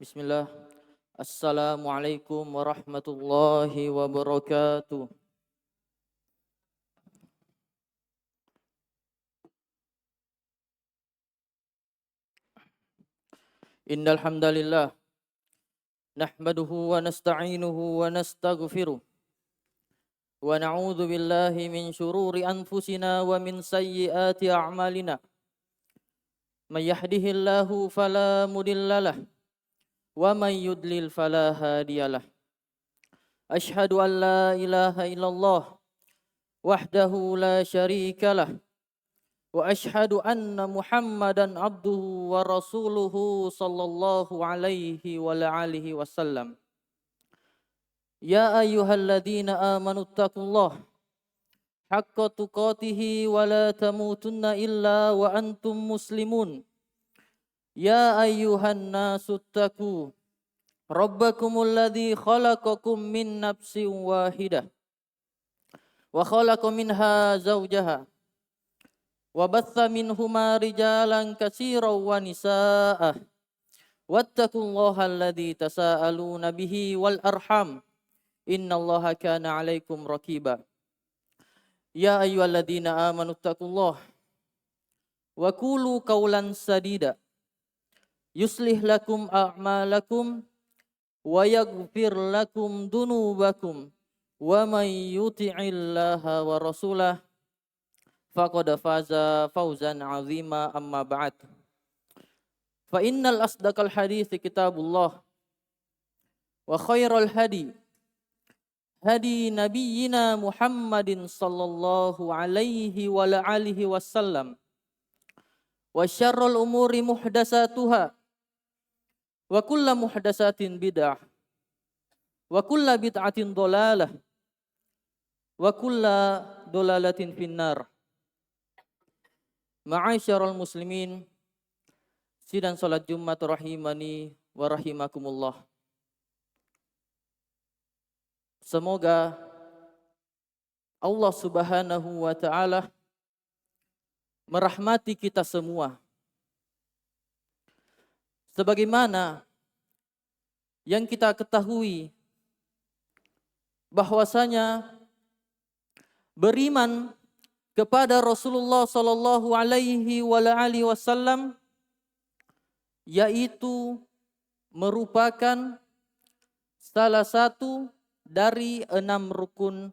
Bismillah. Assalamualaikum warahmatullahi wabarakatuh. Innal hamdalillah nahmaduhu wa nasta'inuhu wa nastaghfiruh wa na'udzu billahi min shururi anfusina wa min sayyiati a'malina. May yahdihillahu fala mudhillalah wa may yudlil fala hadiyalah. Ashhadu an la ilaha illallah wahdahu la syarikalah wa ashhadu anna Muhammadan abduhu wa rasuluhu sallallahu alaihi wa alihi wasallam. Ya ayyuhalladzina amanu taqullaha haqqa tuqatih wa la tamutunna illa wa antum muslimun. Ya ayyuhan nasu taqu rabbakumul ladzi khalaqakum min nafsin wahidah wa khalaqa minha zawjaha wa batha minhuma rijalan katsiran wa nisaa wattaqullaha alladzi tasaaluna bihi wal arham innallaha kana 'alaikum raqiba. Ya ayyuhalladzina amanu taqullaha wa qulu qawlan sadida yuslih lakum a'malakum wa yaghfir lakum dunubakum wa may yuti'illaha wa rasulahu faqad faza fawzan 'azima amma ba'd. Fa innal asdaqal hadithi kitabullah wa khairal hadi hadi nabiyyina Muhammadin sallallahu alaihi wa alihi wasallam wa syarrul umuri muhdatsatuha wa kullu muhdatsatin bid'ah wa kullu bid'atin dhalalah wa kullu dhalalatin finnar. Ma'asyiral muslimin, sidang salat Jumat rahimani wa rahimakumullah. Semoga Allah Subhanahu wa taala merahmati kita semua. Sebagaimana yang kita ketahui bahwasanya beriman kepada Rasulullah sallallahu alaihi wasallam yaitu merupakan salah satu dari 6 rukun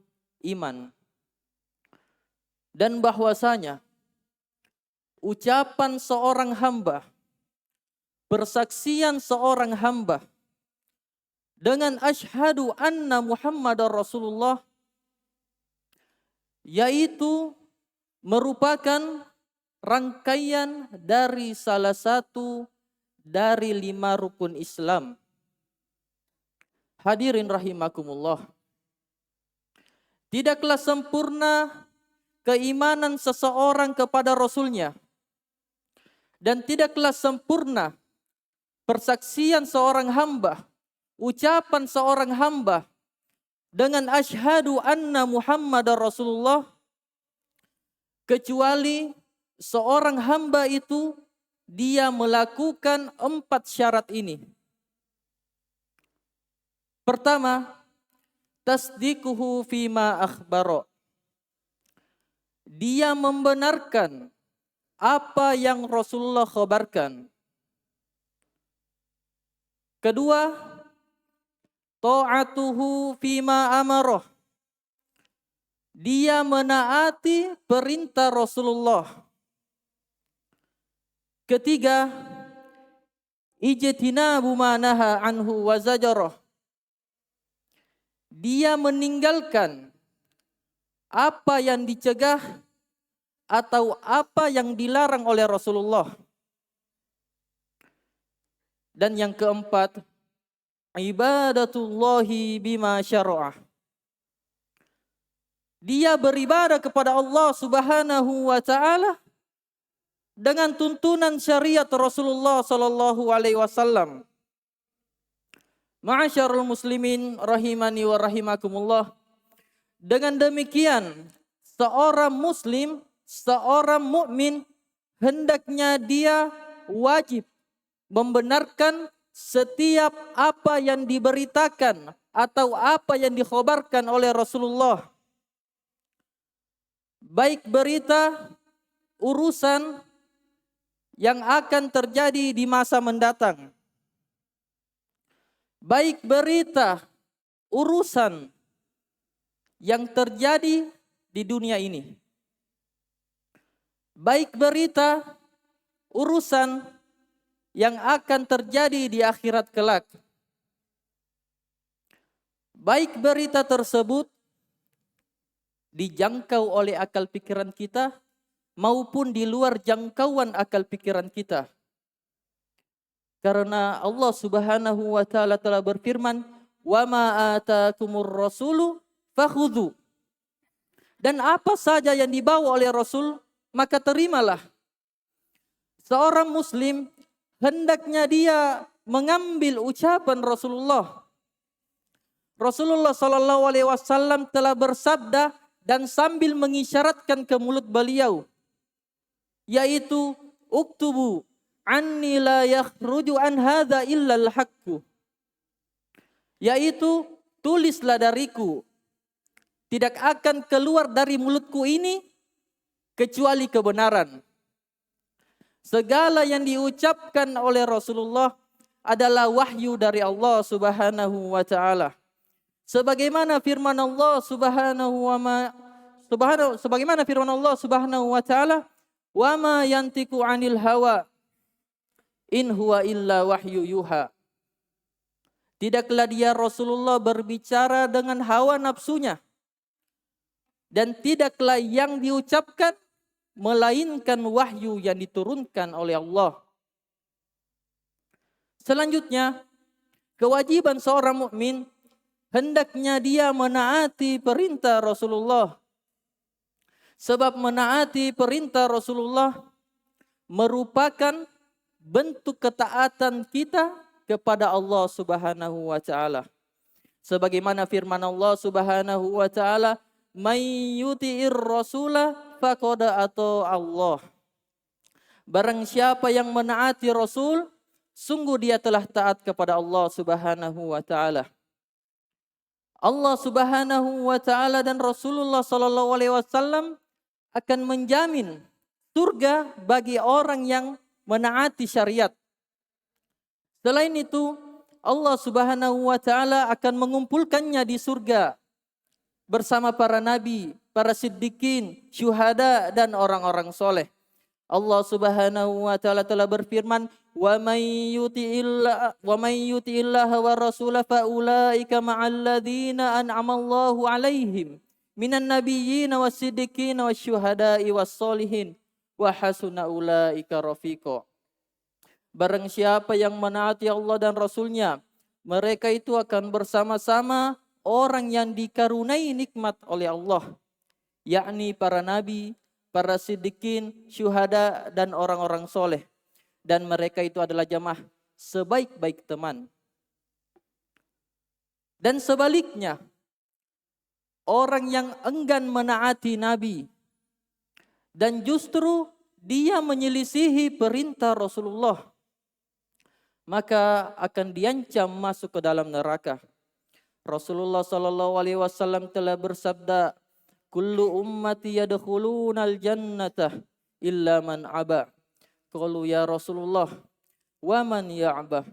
iman, dan bahwasanya ucapan seorang hamba, persaksian seorang hamba dengan asyhadu anna Muhammadar Rasulullah yaitu merupakan rangkaian dari salah satu dari 5 rukun Islam. Hadirin rahimakumullah. Tidaklah sempurna keimanan seseorang kepada Rasulnya, dan tidaklah sempurna persaksian seorang hamba, ucapan seorang hamba dengan asyhadu anna Muhammadar Rasulullah, kecuali seorang hamba itu dia melakukan 4 syarat ini. Pertama, tasdiquhu fima akhbaro. Dia membenarkan apa yang Rasulullah khabarkan. Kedua, ta'atuhu fima amaroh. Dia menaati perintah Rasulullah. Ketiga, ijtinabu ma naha anhu wa zajarah. Dia meninggalkan apa yang dicegah atau apa yang dilarang oleh Rasulullah. Dan yang keempat, ibadatullahi bima syara'ah. Dia beribadah kepada Allah Subhanahu wa taala dengan tuntunan syariat Rasulullah sallallahu alaihi wasallam. Ma'asyarul muslimin rahimani wa rahimakumullah. Dengan demikian, seorang muslim, seorang mukmin hendaknya dia wajib membenarkan setiap apa yang diberitakan atau apa yang dikhabarkan oleh Rasulullah, baik berita urusan yang akan terjadi di masa mendatang, baik berita urusan yang terjadi di dunia ini, baik berita urusan yang akan terjadi di akhirat kelak. Baik berita tersebut dijangkau oleh akal pikiran kita maupun di luar jangkauan akal pikiran kita. Karena Allah Subhanahu wa taala telah berfirman, "Wa ma atakumur rasulu fakhudhu." Dan apa saja yang dibawa oleh Rasul, maka terimalah. Seorang muslim hendaknya dia mengambil ucapan Rasulullah. Rasulullah sallallahu alaihi wasallam telah bersabda dan sambil mengisyaratkan ke mulut beliau, yaitu uktubu anni la yakhruju an hadza illa al-haqqu. Yaitu tulislah dariku, tidak akan keluar dari mulutku ini kecuali kebenaran. Segala yang diucapkan oleh Rasulullah adalah wahyu dari Allah Subhanahu wa taala. Sebagaimana firman Allah Subhanahu wa taala, "Wa ma yantiqu 'anil hawa in huwa illa wahyu yuha." Tidaklah dia Rasulullah berbicara dengan hawa nafsunya, dan tidaklah yang diucapkan melainkan wahyu yang diturunkan oleh Allah. Selanjutnya, kewajiban seorang mukmin hendaknya dia menaati perintah Rasulullah. Sebab menaati perintah Rasulullah merupakan bentuk ketaatan kita kepada Allah Subhanahu wa taala. Sebagaimana firman Allah Subhanahu wa taala, "May yuti'ir rasula faqad ata Allah." Barang siapa yang menaati Rasul, sungguh dia telah taat kepada Allah Subhanahu wa taala. Allah Subhanahu wa taala dan Rasulullah sallallahu alaihi wasallam akan menjamin surga bagi orang yang menaati syariat. Selain itu, Allah Subhanahu wa taala akan mengumpulkannya di surga bersama para nabi, para siddiqin, syuhada dan orang-orang soleh. Allah Subhanahu wa taala telah berfirman, "Wa may yuti'illaha wa rasula fa ulaika ma'al ladzina an'ama Allahu 'alaihim minan nabiyyin was-siddiqin wasyuhada'i was-solihin wa hasuna ulaika rafiqa." Barang siapa yang menaati Allah dan Rasulnya, mereka itu akan bersama-sama orang yang dikaruniai nikmat oleh Allah, yakni para nabi, para siddiqin, syuhada, dan orang-orang soleh. Dan mereka itu adalah jamaah sebaik-baik teman. Dan sebaliknya, orang yang enggan menaati nabi dan justru dia menyelisihi perintah Rasulullah, maka akan diancam masuk ke dalam neraka. Rasulullah sallallahu alaihi wasallam telah bersabda, "Kullu ummati yadkhulunal jannata illa man aba." Qalu ya Rasulullah, "Wa man ya'ba?"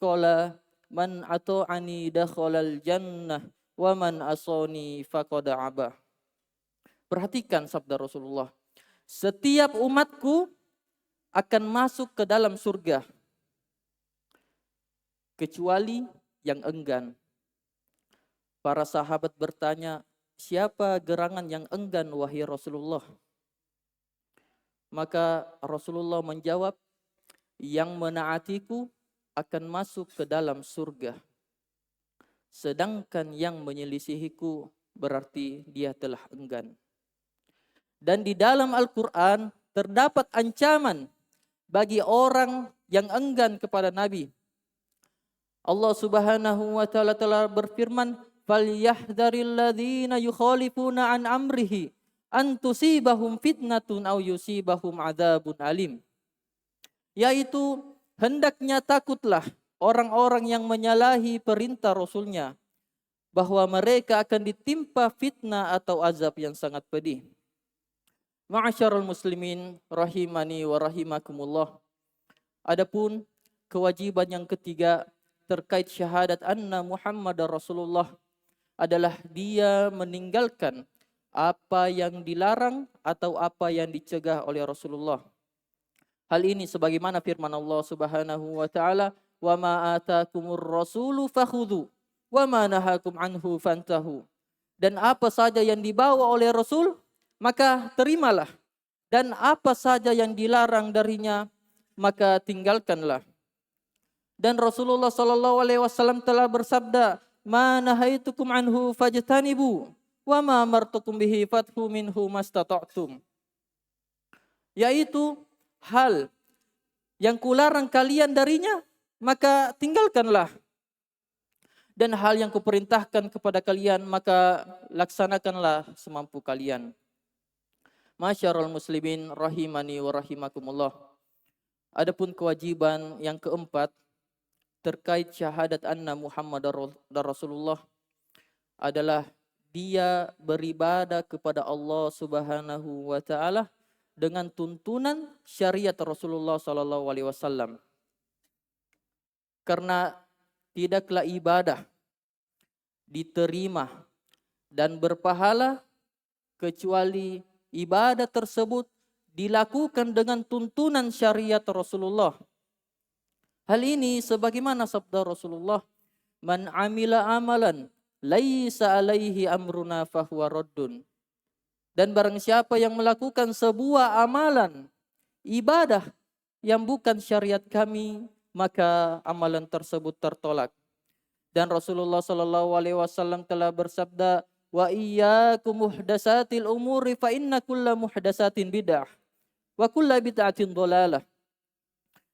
Qala, "Man ata'ani dakhalal jannah wa man asani faqad aba." Perhatikan sabda Rasulullah. Setiap umatku akan masuk ke dalam surga kecuali yang enggan. Para sahabat bertanya, "Siapa gerangan yang enggan wahai Rasulullah?" Maka Rasulullah menjawab, "Yang menaatiku akan masuk ke dalam surga. Sedangkan yang menyelisihiku berarti dia telah enggan." Dan di dalam Al-Quran terdapat ancaman bagi orang yang enggan kepada Nabi. Allah Subhanahu wa taala telah berfirman, "Falyahdharil ladzina yukhalifuna an amrihi an tusibahum fitnatun aw yusibahum adzabun alim." Yaitu hendaknya takutlah orang-orang yang menyalahi perintah Rasulnya, bahwa mereka akan ditimpa fitnah atau azab yang sangat pedih. Ma'asyarul muslimin rahimani wa rahimakumullah. Adapun kewajiban yang ketiga terkait syahadat anna Muhammadar Rasulullah adalah dia meninggalkan apa yang dilarang atau apa yang dicegah oleh Rasulullah. Hal ini sebagaimana firman Allah Subhanahu wa taala, "Wa ma atakumur rasulu fakhudhu wa ma nahakum anhu fantahu." Dan apa saja yang dibawa oleh Rasul, maka terimalah. Dan apa saja yang dilarang darinya, maka tinggalkanlah. Dan Rasulullah sallallahu alaihi wasallam telah bersabda, "Ma nahaitukum anhu fajtanibu wa ma amartukum bihi fathu minhu mastata'tum." Yaitu hal yang kularang kalian darinya, maka tinggalkanlah. Dan hal yang kuperintahkan kepada kalian, maka laksanakanlah semampu kalian. Masyarul muslimin rahimani wa rahimakumullah. Adapun kewajiban yang keempat terkait syahadat anna Muhammadar Rasulullah adalah dia beribadah kepada Allah Subhanahu wa taala dengan tuntunan syariat Rasulullah sallallahu alaihi wasallam. Karena tidaklah ibadah diterima dan berpahala kecuali ibadah tersebut dilakukan dengan tuntunan syariat Rasulullah. Hal ini sebagaimana sabda Rasulullah, "Man amila amalan laisa alaihi amruna fahuwa raddun." Dan barang siapa yang melakukan sebuah amalan, ibadah yang bukan syariat kami, maka amalan tersebut tertolak. Dan Rasulullah sallallahu alaihi wasallam telah bersabda, "Wa iyyakum muhdatsatil umuri fa inna kulla muhdatsatin bid'ah wa kulla bid'atin dhalalah."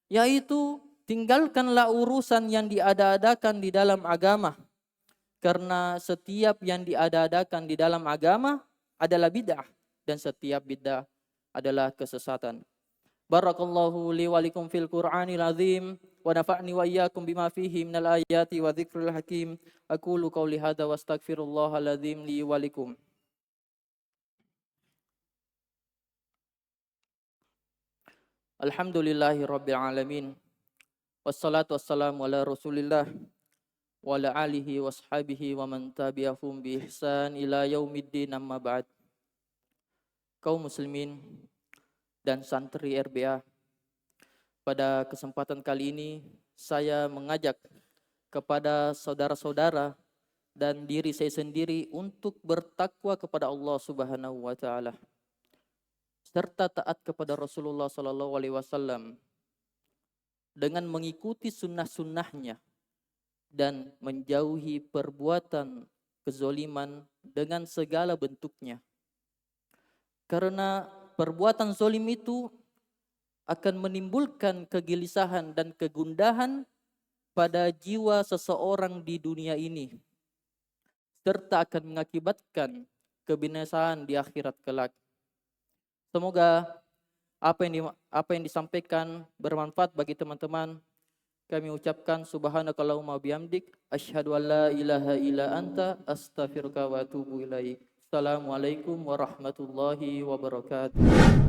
Yaitu tinggalkanlah urusan yang diada-adakan di dalam agama, karena setiap yang diada-adakan di dalam agama adalah bid'ah dan setiap bid'ah adalah kesesatan. Barakallahu li wa likum fil Qur'anil azim wa nafa'ni wa iyyakum bima fihi minal ayati wa dzikril hakim. Aqulu qouli hadza wa astaghfirullahal azim li wa likum. Alhamdulillahi rabbil alamin. Wassalatu wassalamu ala Rasulillah wa ala alihi washabihi wa man tabi'ahum bi ihsan ila yaumiddin, amma ba'd. Kaum muslimin dan santri RBA, pada kesempatan kali ini saya mengajak kepada saudara-saudara dan diri saya sendiri untuk bertakwa kepada Allah Subhanahu wa taala serta taat kepada Rasulullah sallallahu alaihi wasallam dengan mengikuti sunnah-sunnahnya dan menjauhi perbuatan kezoliman dengan segala bentuknya. Karena perbuatan zolim itu akan menimbulkan kegelisahan dan kegundahan pada jiwa seseorang di dunia ini, serta akan mengakibatkan kebinasaan di akhirat kelak. Semoga apa yang disampaikan bermanfaat bagi teman-teman. Kami ucapkan subhanakallahumma bihamdik asyhadu an la ilaha illa anta astaghfiruka wa atubu ilaik. Assalamualaikum warahmatullahi wabarakatuh.